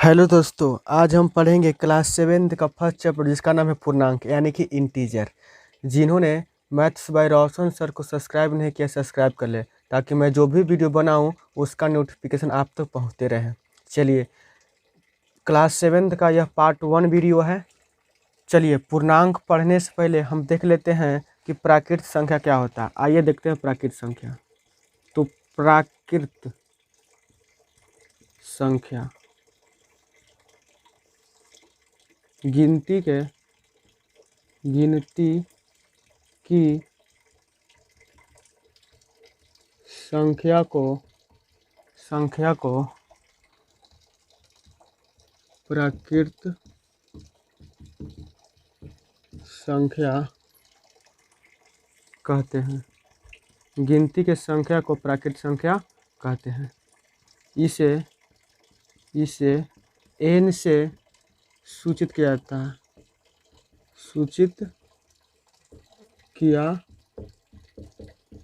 Hello दोस्तों, आज हम पढ़ेंगे क्लास सेवेंथ का फर्स्ट चैप्टर जिसका नाम है पूर्णांक यानी कि इंटीजर। जिन्होंने मैथ्स बाय रोशन सर को सब्सक्राइब नहीं किया, सब्सक्राइब कर ले ताकि मैं जो भी वीडियो बनाऊं उसका नोटिफिकेशन आप तक पहुंचते रहे। चलिए, क्लास सेवेंथ का यह पार्ट 1 वीडियो है। चलिए, पूर्णांक पढ़ने से पहले हम देख लेते हैं कि प्राकृत संख्या क्या होता है। आइए देखते हैं प्राकृत संख्या। तो प्राकृत संख्या गिनती की संख्या को प्राकृत संख्या कहते हैं। गिनती के संख्या को प्राकृत संख्या कहते हैं। इसे n से सूचित किया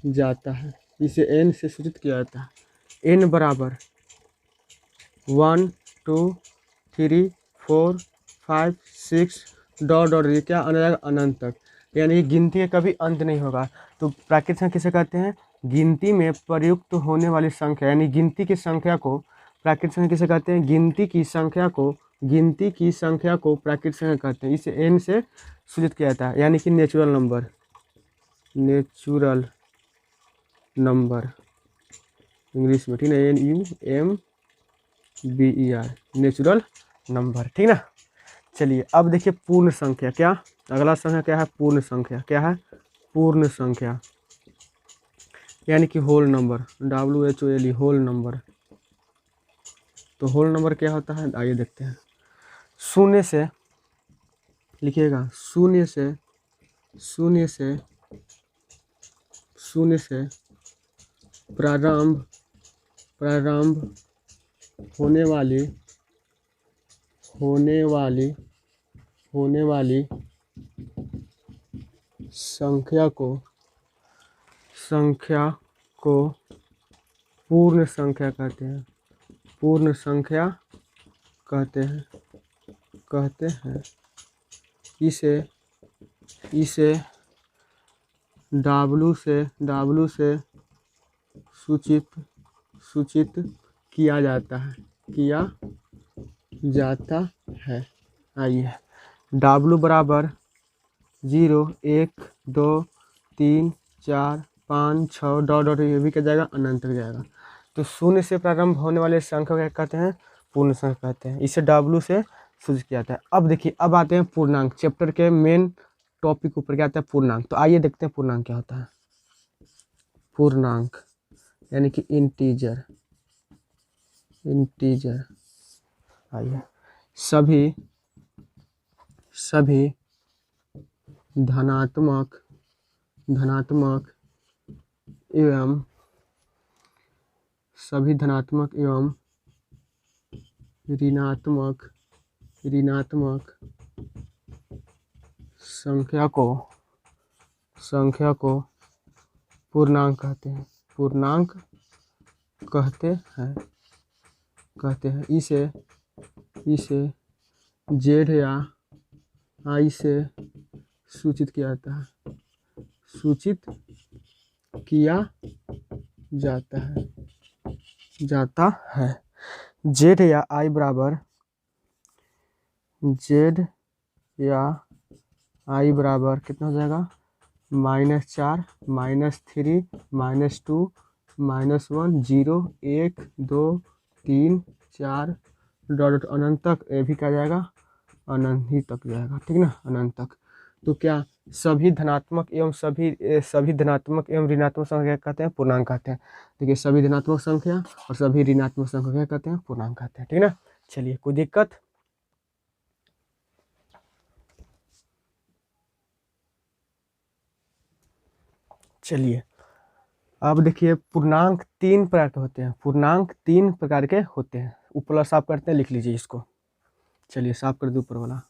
जाता है। इसे n से सूचित किया जाता है। n बराबर 1 2 3 4 5 6 डॉट ये क्या आने जाएगा अनंत तक, यानी कि गिनती का कभी अंत नहीं होगा। तो प्राकृत संख्या किसे कहते हैं? गिनती में प्रयुक्त होने वाली संख्या, यानी गिनती की संख्या को प्राकृत संख्या किसे कहते हैं? गिनती की संख्या को प्राकृत संख्या कहते हैं। इसे n से सूचित किया जाता है, यानी कि नेचुरल नंबर इंग्लिश में, ठीक है, NUMBER नेचुरल नंबर, ठीक ना। चलिए, अब देखिए पूर्ण संख्या। क्या अगला संख्या क्या है? पूर्ण संख्या। क्या है? पूर्ण संख्या यानी कि whole number, WHOLE whole number. तो होल नंबर क्या होता है? आइए देखते हैं। शून्य से लिखिएगा, शून्य से प्रारंभ होने वाली संख्या को पूर्ण संख्या कहते हैं। इसे W से सूचित किया जाता है। आइए, W बराबर 0 1 2 3 4 5 6 डॉट ये भी क्या जाएगा? अनंत तक जाएगा। तो शून्य से प्रारंभ होने वाले संख्या क्या कहते हैं? पूर्ण संख्या कहते हैं। इसे W से सूचित किया जाता है। अब देखिए, अब आते हैं पूर्णांक। चैप्टर के मेन टॉपिक ऊपर क्या आता है? पूर्णांक। तो आइए देखते हैं पूर्णांक क्या होता है। पूर्णांक यानी कि इंटीजर। आइए, सभी धनात्मक एवं ऋणात्मक संख्या को पूर्णांक कहते हैं। इसे Z या I से सूचित किया जाता है। Z या I बराबर कितना हो जाएगा? -4 -3 -2 -1 0 1 2 3 4 डॉट अनंत तक, ये भी क्या जाएगा? अनंत ही तक जाएगा, ठीक ना, अनंत तक। तो क्या सभी धनात्मक एवं ऋणात्मक संख्या कहते हैं? पूर्णांक कहते हैं। देखिए, सभी धनात्मक संख्या और सभी ऋणात्मक संख्या क्या कहते हैं? पूर्णांक कहते हैं, ठीक ना। चलिए, कोई दिक्कत? चलिए, अब देखिए, पूर्णांक 3 प्रकार के होते हैं। ऊपर साफ करते हैं, लिख लीजिए इसको। चलिए, साफ कर दो ऊपर वाला।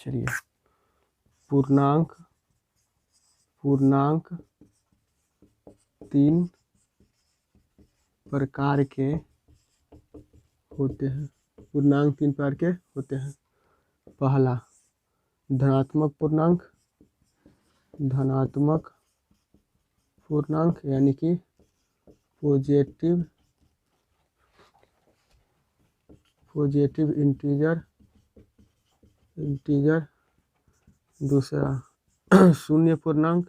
चलिए पूर्णांक पूर्णांक 3 प्रकार के होते हैं। पूर्णांक 3 प्रकार के होते हैं। पहला धनात्मक पूर्णांक, धनात्मक पूर्णांक यानी कि पॉजिटिव इंटीजर। दूसरा शून्य पूर्णांक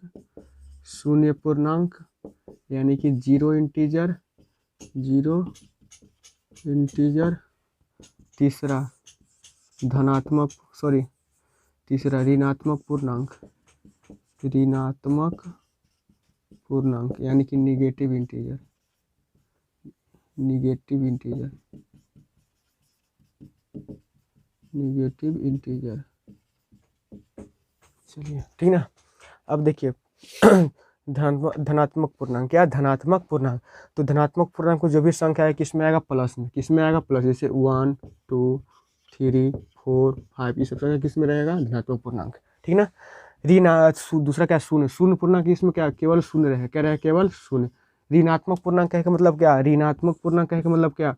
यानी कि जीरो इंटीजर। तीसरा ऋणात्मक पूर्णांक यानी कि निगेटिव इंटीजर। चलिए ठीक ना। अब देखिए धनात्मक पूर्णांक। क्या धनात्मक पूर्णांक? तो धनात्मक पूर्णांक को जो भी संख्या है किसमें आएगा? प्लस में। किसमें आएगा? प्लस। जैसे 1 2 3 4 5 ये सब संख्या किसमें रहेगा? धनात्मक पूर्णांक। ठीक ना। दूसरा क्या? शून्य पूर्णांक। इसमें क्या? केवल शून्य रहे। क्या रहे? केवल शून्य। ऋणात्मक पूर्णांक कहने का मतलब क्या? ऋणात्मक पूर्णांक कहने का मतलब क्या?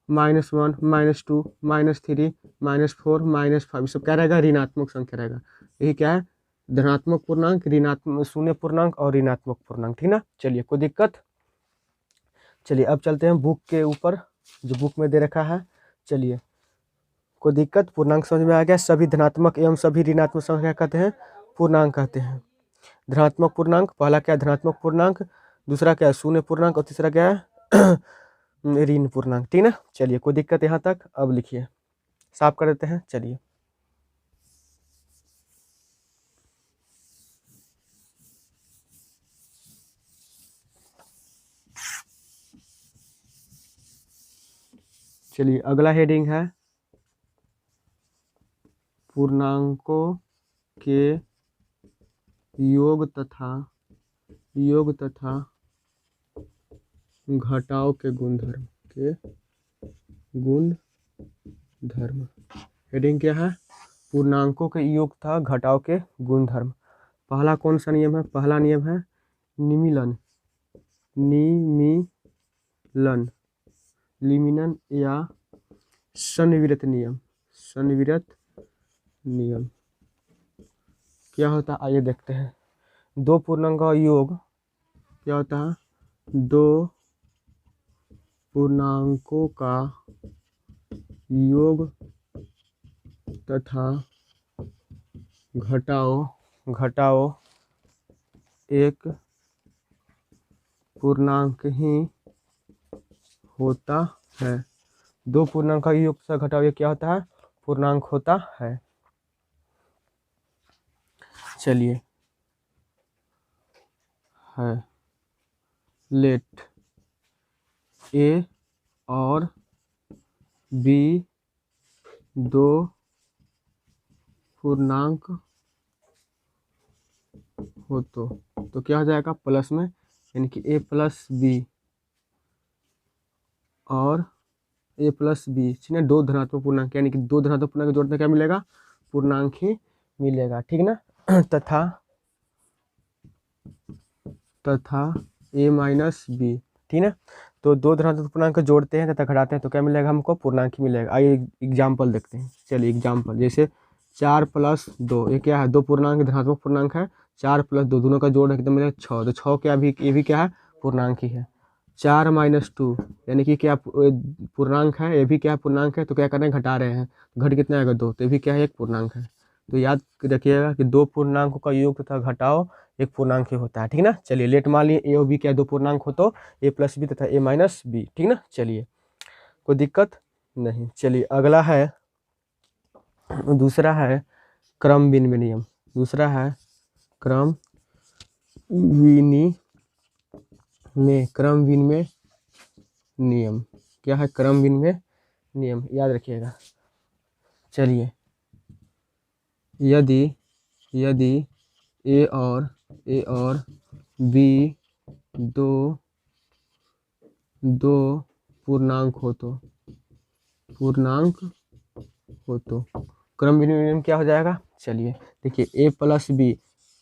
-1 -2 -3 -4 -5 सब क्या रहेगा? ऋणात्मक संख्या रहेगा। यही क्या है? धनात्मक पूर्णांक, ऋणात्मक शून्य पूर्णांक और ऋणात्मक पूर्णांक। ठीक ना। चलिए कोई दिक्कत? चलिए अब चलते हैं बुक के ऊपर, जो बुक में दे रखा है। चलिए कोई दिक्कत? पूर्णांक समझ में आ गया? सभी धनात्मक एवं सभी ऋणात्मक संख्या कहते हैं पूर्णांक कहते हैं। धनात्मक पूर्णांक, पहला क्या? धनात्मक पूर्णांक, दूसरा क्या? शून्य पूर्णांक और तीसरा क्या है? ऋण पूर्णांक। ठीक ना। चलिए कोई दिक्कत यहाँ तक? अब लिखिए, साफ कर देते हैं। चलिए अगला हेडिंग है पूर्णांकों के योग तथा घटाव के गुणधर्म। हेडिंग क्या है? पूर्णांकों के योग तथा घटाव के गुणधर्म। पहला कौन सा नियम है? पहला नियम है लिमिनन या सन्निविरत नियम। क्या होता है? आइए देखते हैं। दो पूर्णांकों का योग क्या होता है? दो पूर्णांकों का योग तथा घटाओ एक पूर्णांक ही होता है। दो पूर्णांक का योग तथा घटाओ ये क्या होता है? पूर्णांक होता है। चलिए है लेट ए और बी दो पूर्णांक हो तो क्या हो जाएगा? प्लस में, यानी कि a प्लस बी और a प्लस बी, ठीक है। दो धनात्मक पूर्णांक, यानी कि दो धनात्मक पूर्णांक जोड़ने क्या मिलेगा? पूर्णांक ही मिलेगा। ठीक ना। तथा a माइनस बी, ठीक है। तो दो धनात्मक पूर्णांक जोड़ते हैं तथा घटाते हैं तो क्या मिलेगा? हमको पूर्णांक ही मिलेगा। आइए एग्जाम्पल देखते हैं। चलिए एग्जाम्पल, जैसे 4 + 2 ये क्या है? दो पूर्णांक धनात्मक पूर्णांक है। 4 + 2 दोनों का जोड़ है कितना मिलेगा? 6। तो 6 क्या भी ये भी क्या है? पूर्णांक ही है। 4 - 2 यानी कि क्या पूर्णांक है? ये भी क्या पूर्णांक है? तो क्या कर रहे हैं? घटा रहे हैं। घट कितना आएगा? 2। तो ये भी क्या है? एक पूर्णांक है। तो याद रखिएगा कि दो पूर्णांकों का योग तथा घटाओ एक पूर्णांक ही होता है। ठीक ना। चलिए लेट मान लिए ए और बी क्या दो पूर्णांक हो तो a प्लस बी तथा a माइनस बी। ठीक ना। चलिए कोई दिक्कत नहीं। चलिए अगला है, दूसरा है क्रम विनिमय नियम। दूसरा है क्रम विनिमय नियम। क्या है? क्रम विनिमय नियम, याद रखिएगा। चलिए यदि ए और बी दो पूर्णांक हो तो क्रम भिन्न नियम क्या हो जाएगा, चलिए देखिए ए प्लस बी,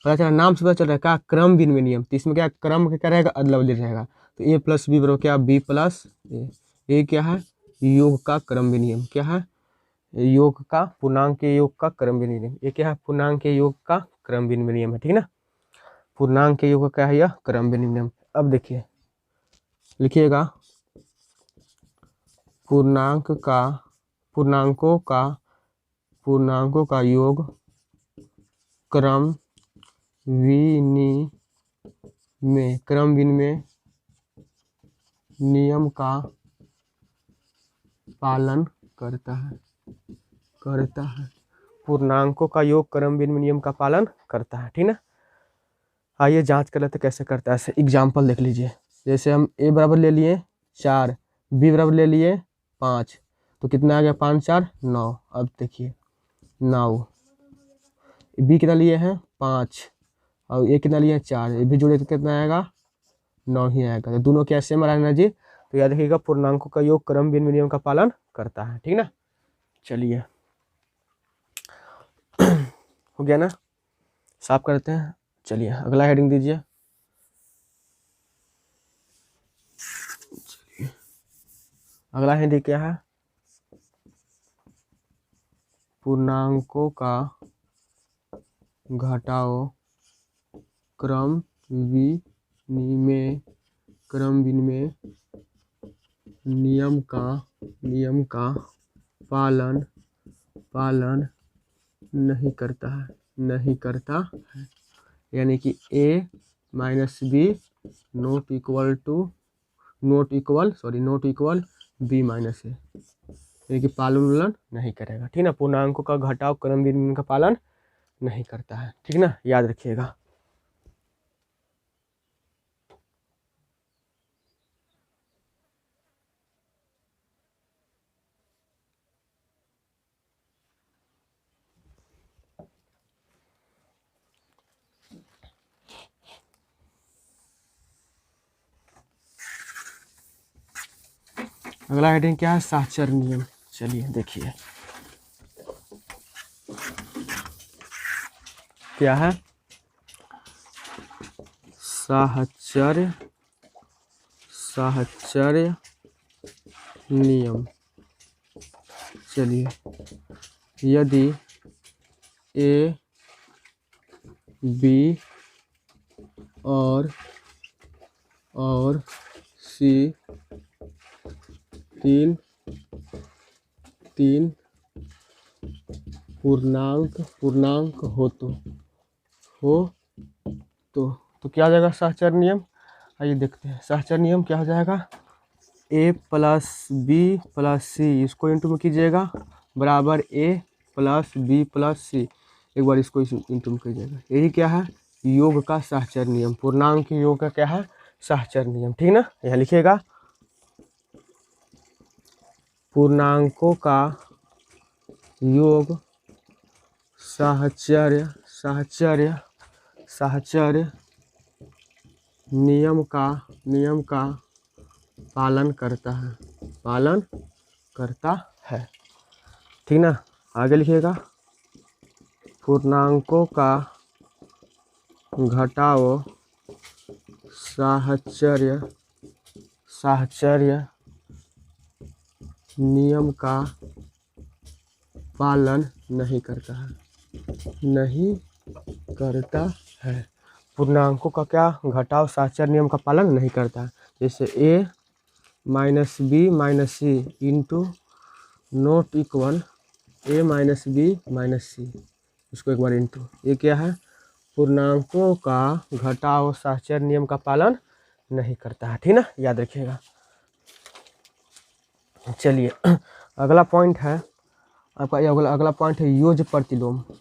पता चला नाम से पता चल रहा है क्या, क्रम भिन्न नियम, तो इसमें क्या क्रम क्या रहेगा, अदला बदली रहेगा। तो ए प्लस बी बराबर क्या, बी प्लस ए क्या है, योग का क्रम भिन्न नियम, क्या है, योग का पूर्णांक के योग का क्रम भिन्न नियम, ये क्या है, पूर्णांक के योग का क्रम भिन्न नियम है, ठीक ना, पूर्णांक के योग का क्या है, यह क्रम भिन्न नियम। अब देखिए लिखिएगा पूर्णांकों का योग क्रम विनिमय नियम का पालन करता है। पूर्णांकों का योग क्रम विनिमय नियम का पालन करता है, ठीक ना। आइए जांच कर लेते कैसे करता है, ऐसे एग्जाम्पल देख लीजिए। जैसे हम ए बराबर ले लिए 4, बी बराबर ले लिए 5, तो कितना आ गया, 5 4 9। अब देखिए 9, बी कितना लिए हैं 5, और ए कितना लिए 4, ये भी जोड़े तो कितना आएगा, 9 ही आएगा। तो दोनों क्या सेम आ रहा है ना जी, तो याद रखिएगा पूर्णांकों का योग क्रम भिन्न नियम का पालन करता है, ठीक ना। चलिए हो गया ना, साफ करते हैं। चलिए अगला हेडिंग दीजिए। अगला हेडिंग क्या है, पूर्णांकों का घटाओ क्रम विनिमय नियम का पालन नहीं करता है, यानी कि a minus B not equal B minus A, यानी कि पालन नहीं करेगा, ठीक ना। पूर्णांकों का घटाव क्रम विनिमय का पालन नहीं करता है, ठीक ना, याद रखिएगा। अगला हेडिंग क्या है, साहचर्य नियम। चलिए देखिए क्या है, साहचर्य नियम। चलिए यदि ए बी और सी तीन पूर्णांक हो तो क्या हो जाएगा साहचर्य नियम। आइए देखते हैं साहचर्य नियम क्या हो जाएगा, ए प्लस बी प्लस सी, इसको इंटू में कीजिएगा, बराबर ए प्लस बी प्लस सी, एक बार इसको इंटू में कीजिएगा। यही क्या है, योग का साहचर्य नियम, पूर्णांक योग का क्या है, साहचर्य नियम, ठीक ना। यहाँ लिखिएगा पूर्णांकों का योग साहचर्य नियम का पालन करता है, ठीक ना। आगे लिखिएगा पूर्णांकों का घटाओ साहचर्य नियम का पालन नहीं करता है। पूर्णांकों का क्या, घटाव साहचर्य नियम का पालन नहीं करता है। जैसे a minus B minus C into not equal a minus B minus C, इसको एक बार इंटू, ये क्या है, पूर्णांकों का घटाव साहचर्य नियम का पालन नहीं करता है, ठीक ना, याद रखिएगा। चलिए अगला पॉइंट है आपका, अगला पॉइंट है योज प्रतिलोम। तो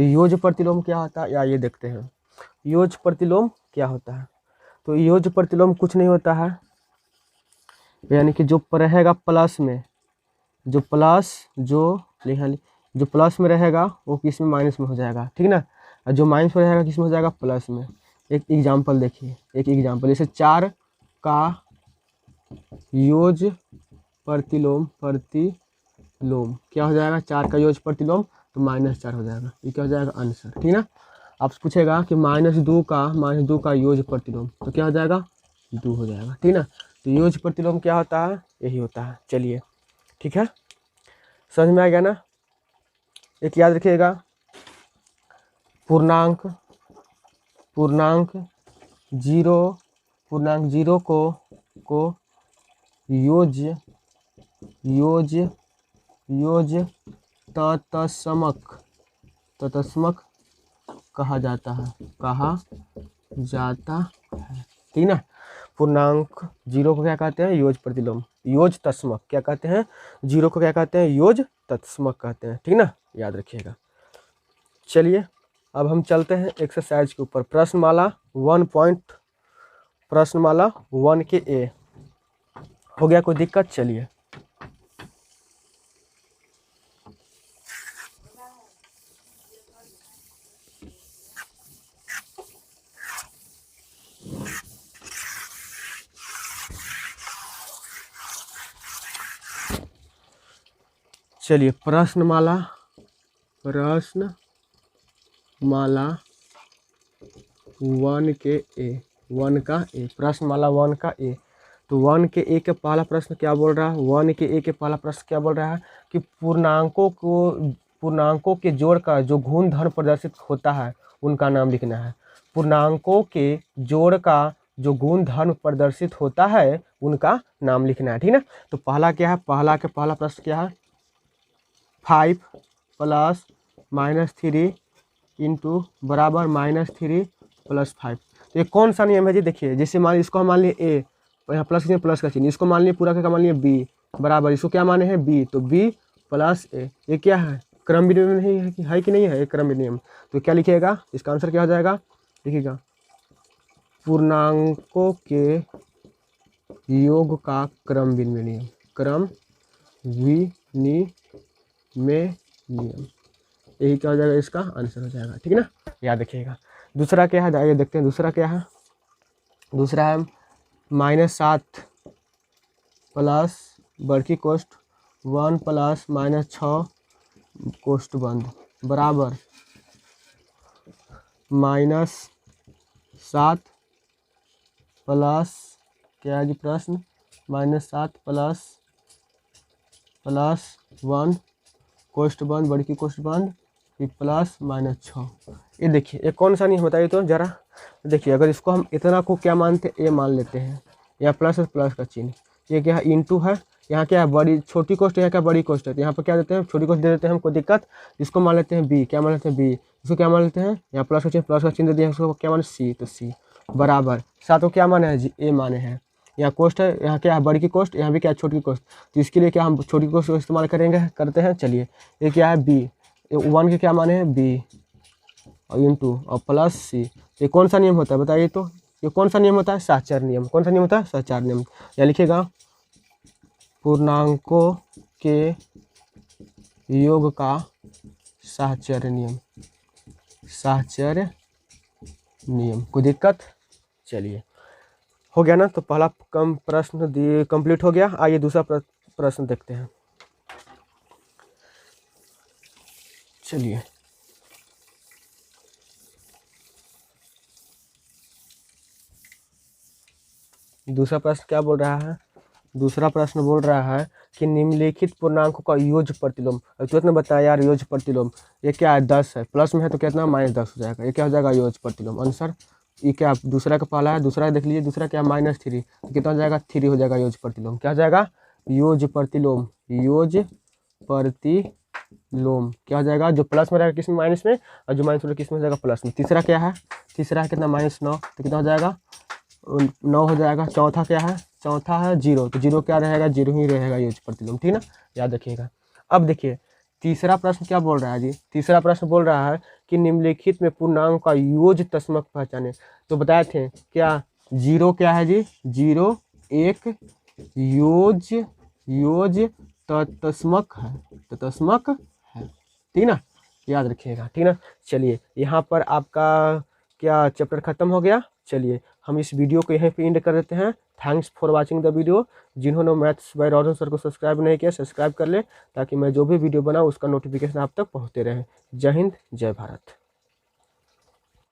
योज प्रतिलोम क्या होता है, या ये देखते हैं योज प्रतिलोम क्या होता है। तो योज प्रतिलोम कुछ नहीं होता है, यानी कि जो रहेगा प्लस में, जो प्लस में रहेगा वो किस में, माइनस में हो जाएगा, ठीक ना। और जो माइनस में रहेगा किस में हो जाएगा, प्लस में। एक एग्जांपल देखिए, जैसे 4 का योज प्रतिलोम क्या हो जाएगा, 4 का योज प्रतिलोम तो -4 हो जाएगा। ये क्या हो जाएगा आंसर, ठीक ना। आपसे पूछेगा कि -2 का योज प्रतिलोम तो क्या हो जाएगा 2 हो जाएगा, ठीक ना। तो योज प्रतिलोम क्या होता है, यही होता है। चलिए ठीक है, समझ में आ गया ना। एक याद रखिएगा, पूर्णांक जीरो को योज तत्समक कहा जाता है, ठीक ना। पूर्णांक जीरो को क्या कहते हैं, योज प्रतिलोम, योज तत्समक क्या कहते हैं, जीरो को क्या कहते हैं, योज तत्समक कहते हैं, ठीक ना, याद रखिएगा। चलिए अब हम चलते हैं एक्सरसाइज के ऊपर। प्रश्नमाला 1 के ए हो गया, कोई दिक्कत। चलिए प्रश्नमाला 1 के ए, 1 का ए, प्रश्नमाला 1 का ए। तो 1 के ए के पहला प्रश्न क्या बोल रहा है, 1 के ए के पहला प्रश्न क्या बोल रहा है कि पूर्णांकों के जोड़ का जो गुण धर्म प्रदर्शित होता है उनका नाम लिखना है। पूर्णांकों के जोड़ का जो गुण धर्म प्रदर्शित होता है उनका नाम लिखना है, ठीक ना। तो पहला क्या है, पहला प्रश्न क्या है, 5 + -3 इंटू बराबर -3 + 5। तो ये कौन सा नियम है जी, देखिए जैसे मान इसको हम मान लिए ए, यहाँ प्लस का चिन्ह, इसको मान लिए पूरा का मान लिए बी बराबर, इसको क्या माने हैं बी, तो बी + ए, ये क्या है क्रम विनियम नहीं है कि नहीं है, एक क्रम विनियम। तो क्या लिखिएगा, इसका आंसर क्या हो जाएगा, लिखिएगा पूर्णांकों के योग का क्रम विनियम, यही क्या हो जाएगा, इसका आंसर हो जाएगा, ठीक है ना, याद रखिएगा। दूसरा क्या है, आइए देखते हैं दूसरा क्या है। दूसरा है -7 प्लस बड़की कोष्ठ 1 + -6 कोष्ठ बंद बराबर -7 प्लस क्या है जी प्रश्न, -7 प्लस 1 कोष्ठ बंद बड़की कोष्ठ बंद प्लस -6। ये देखिए ये कौन सा नहीं बताइए तो जरा देखिए, अगर इसको हम इतना को क्या मानते हैं, ए मान लेते हैं, या प्लस का चिन्ह, ये क्या है इंटू है, यहाँ क्या है बड़ी छोटी कोष्ठ, यहाँ क्या बड़ी कोष्ठ है, तो यहाँ पर क्या देते हैं छोटी कोष्ठ दे देते हैं हम, कोई दिक्कत। इसको मान लेते हैं बी, क्या मान लेते हैं बी, इसको क्या मान लेते हैं, यहाँ प्लस का चिन्ह दे दिया, इसको क्या माने सी, तो सी बराबर 7 को क्या माने हैं जी, ए माने हैं। यहाँ कोष्ठ है, यहाँ क्या है बड़ी की कोष्ठ, यहाँ भी क्या है छोटी की कोष्ठ, तो इसके लिए क्या हम छोटी कोष्ठ का इस्तेमाल करते हैं। चलिए ये क्या है बी, 1 के क्या माने हैं बी और इंटू और प्लस सी। ये कौन सा नियम होता है बताइए तो, ये कौन सा नियम होता है, साहचर्य नियम। कौन सा नियम होता है, साहचर्य नियम। या लिखिएगा पूर्णांकों के योग का साहचर्य नियम, कोई दिक्कत। चलिए हो गया ना, तो पहला प्रश्न कंप्लीट हो गया। आइए दूसरा प्रश्न देखते हैं। चलिए दूसरा प्रश्न क्या बोल रहा है, दूसरा प्रश्न बोल रहा है कि निम्नलिखित पूर्णांकों का योज प्रतिलोम। तुरंत ने बताया यार योज प्रतिलोम, ये क्या है 10 है, प्लस में है तो कितना -10 हो जाएगा, ये क्या हो जाएगा योज प्रतिलोम आंसर। ये क्या दूसरा का पहला है, दूसरा देख लीजिए, दूसरा क्या -3 तो कितना हो जाएगा 3 हो जाएगा योज प्रतिलोम। क्या हो जाएगा योज प्रतिलोम क्या हो जाएगा, जो प्लस में रहेगा किस में माइनस में, और जो माइनस में किस में हो जाएगा प्लस में। तीसरा क्या है, तीसरा है कितना -9 तो कितना हो जाएगा 9 हो जाएगा। चौथा क्या है, चौथा है 0 तो 0 क्या रहेगा, 0 ही रहेगा योज प्रतिलोम, ठीक ना, याद रखिएगा। अब देखिए तीसरा प्रश्न क्या बोल रहा है जी, तीसरा प्रश्न बोल रहा है कि निम्नलिखित में पूर्णांक का योज तस्मक पहचाने। तो बताए थे क्या 0 क्या है जी, 0 एक योज तस्मक है, ठीक ना, याद रखिएगा, ठीक ना। चलिए यहाँ पर आपका क्या चैप्टर खत्म हो गया। चलिए हम इस वीडियो को यहीं पे एंड कर देते हैं। Thanks for watching the video. जिन्होंने मैथ्स बाय रोशन सर को सब्सक्राइब नहीं किया सब्सक्राइब कर ले, ताकि मैं जो भी वीडियो बनाऊँ उसका नोटिफिकेशन आप तक पहुँचते रहे। जय हिंद, जय भारत।